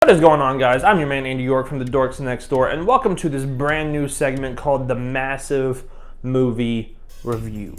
What is going on, guys? I'm your man Andy York from the Dorks Next Door, and welcome to this brand new segment called the Massive Movie Review.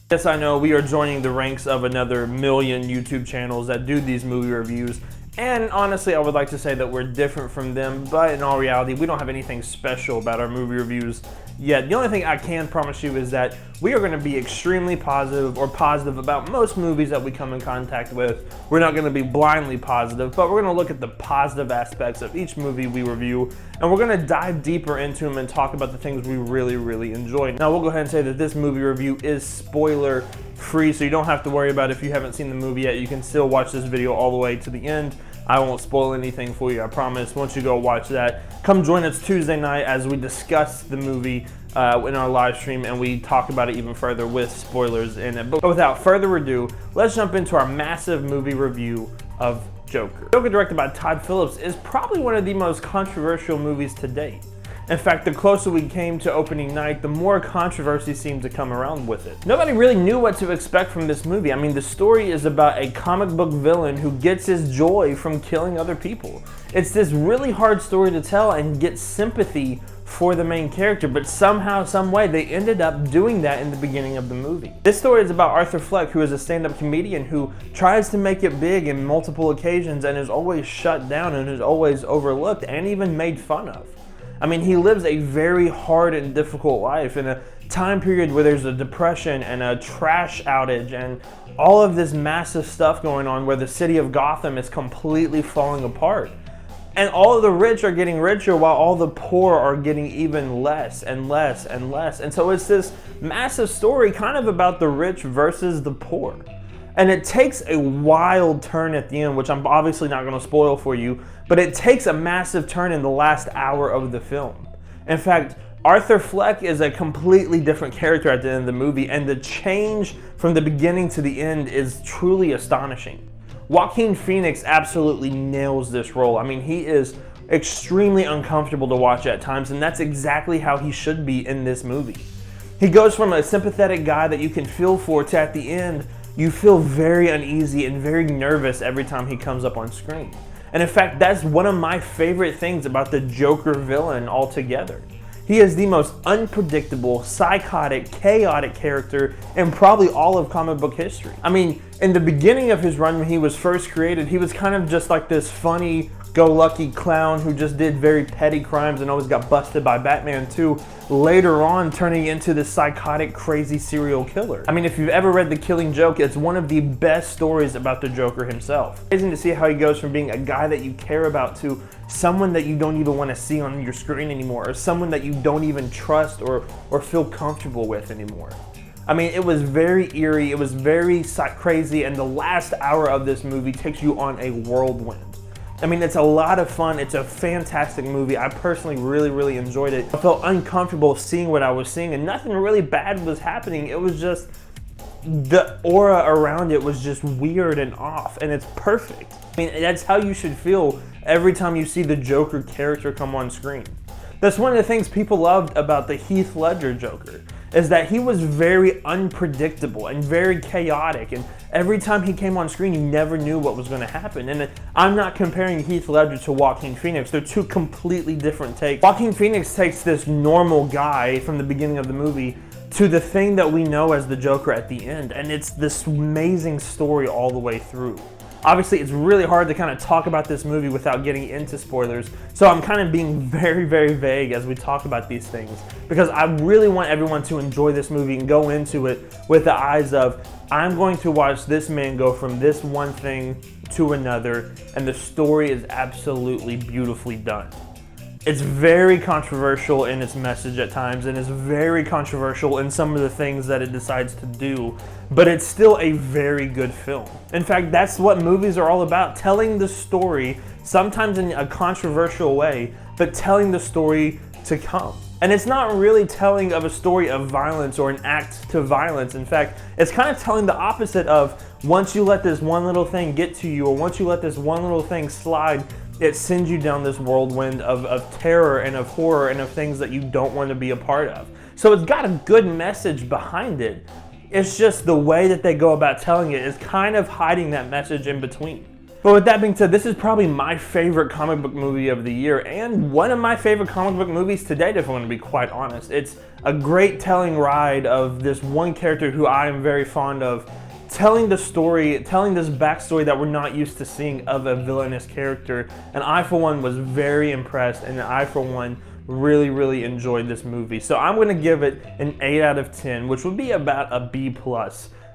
Yes, I know we are joining the ranks of another million YouTube channels that do these movie reviews. And honestly, I would like to say that we're different from them, but in all reality, we don't have anything special about our movie reviews yet. The only thing I can promise you is that we are going to be extremely positive about most movies that we come in contact with. We're not going to be blindly positive, but we're going to look at the positive aspects of each movie we review, and we're going to dive deeper into them and talk about the things we really enjoy. Now, we'll go ahead and say that this movie review is spoiler free, so you don't have to worry about if you haven't seen the movie yet. You can still watch this video all the way to the end. I won't spoil anything for you, I promise. Once you go watch that, come join us Tuesday night as we discuss the movie in our live stream and we talk about it even further with spoilers in it. But without further ado, let's jump into our massive movie review of Joker. Joker, directed by Todd Phillips, is probably one of the most controversial movies to date. In fact, the closer we came to opening night, the more controversy seemed to come around with it. Nobody really knew what to expect from this movie. I mean, the story is about a comic book villain who gets his joy from killing other people. It's this really hard story to tell and get sympathy for the main character, but somehow, some way, they ended up doing that in the beginning of the movie. This story is about Arthur Fleck, who is a stand-up comedian who tries to make it big in multiple occasions and is always shut down and is always overlooked and even made fun of. I mean, he lives a very hard and difficult life in a time period where there's a depression and a trash outage and all of this massive stuff going on where the city of Gotham is completely falling apart. And all of the rich are getting richer while all the poor are getting even less and less and less. And so it's this massive story kind of about the rich versus the poor. And it takes a wild turn at the end, which I'm obviously not going to spoil for you, but it takes a massive turn in the last hour of the film. In fact, Arthur Fleck is a completely different character at the end of the movie, and the change from the beginning to the end is truly astonishing. Joaquin Phoenix absolutely nails this role. I mean, he is extremely uncomfortable to watch at times, and that's exactly how he should be in this movie. He goes from a sympathetic guy that you can feel for to, at the end, you feel very uneasy and very nervous every time he comes up on screen. And in fact, that's one of my favorite things about the Joker villain altogether. He is the most unpredictable, psychotic, chaotic character in probably all of comic book history. I mean, in the beginning of his run when he was first created, he was kind of just like this funny, go-lucky clown who just did very petty crimes and always got busted by Batman too, later on turning into this psychotic, crazy serial killer. I mean, if you've ever read The Killing Joke, it's one of the best stories about the Joker himself. It's amazing to see how he goes from being a guy that you care about to someone that you don't even want to see on your screen anymore, or someone that you don't even trust or feel comfortable with anymore. I mean, it was very eerie, it was very crazy, and the last hour of this movie takes you on a whirlwind. I mean, it's a lot of fun. It's a fantastic movie. I personally really enjoyed it. I felt uncomfortable seeing what I was seeing, and nothing really bad was happening. It was just the aura around it was just weird and off, and it's perfect. I mean, that's how you should feel every time you see the Joker character come on screen. That's one of the things people loved about the Heath Ledger Joker, is that he was very unpredictable and very chaotic, and every time he came on screen, you never knew what was going to happen. And I'm not comparing Heath Ledger to Joaquin Phoenix. They're two completely different takes. Joaquin Phoenix takes this normal guy from the beginning of the movie to the thing that we know as the Joker at the end, and it's this amazing story all the way through. Obviously, it's really hard to kind of talk about this movie without getting into spoilers, so I'm kind of being very vague as we talk about these things, because I really want everyone to enjoy this movie and go into it with the eyes of, I'm going to watch this man go from this one thing to another, and the story is absolutely beautifully done. It's very controversial in its message at times, and it's very controversial in some of the things that it decides to do, but it's still a very good film. In fact, that's what movies are all about, telling the story, sometimes in a controversial way, but telling the story to come. And it's not really telling of a story of violence or an act to violence. In fact, it's kind of telling the opposite of once you let this one little thing get to you, or once you let this one little thing slide, it sends you down this whirlwind of terror and of horror and of things that you don't want to be a part of. So it's got a good message behind it. It's just the way that they go about telling it is kind of hiding that message in between. But with that being said, this is probably my favorite comic book movie of the year and one of my favorite comic book movies to date, if I want to be quite honest. It's a great telling ride of this one character who I am very fond of, telling the story, telling this backstory that we're not used to seeing of a villainous character. And I, for one, was very impressed, and I, for one, really enjoyed this movie. So I'm going to give it an 8 out of 10, which would be about a B+.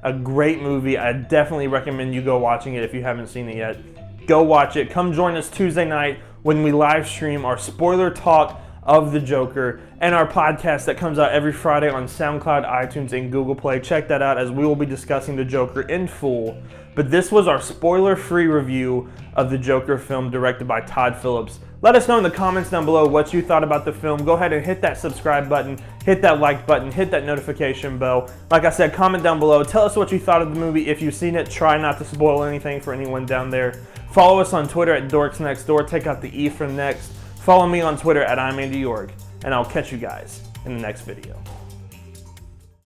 A great movie. I definitely recommend you go watching it if you haven't seen it yet. Go watch it. Come join us Tuesday night when we live stream our spoiler talk of The Joker and our podcast that comes out every Friday on SoundCloud, iTunes, and Google Play. Check that out as we will be discussing The Joker in full. But this was our spoiler-free review of the Joker film directed by Todd Phillips. Let us know in the comments down below what you thought about the film. Go ahead and hit that subscribe button, hit that like button, hit that notification bell. Like I said, comment down below. Tell us what you thought of the movie. If you've seen it, try not to spoil anything for anyone down there. Follow us on Twitter at DorksNextDoor. Take out the E from next. Follow me on Twitter at I'm Andy York. And I'll catch you guys in the next video.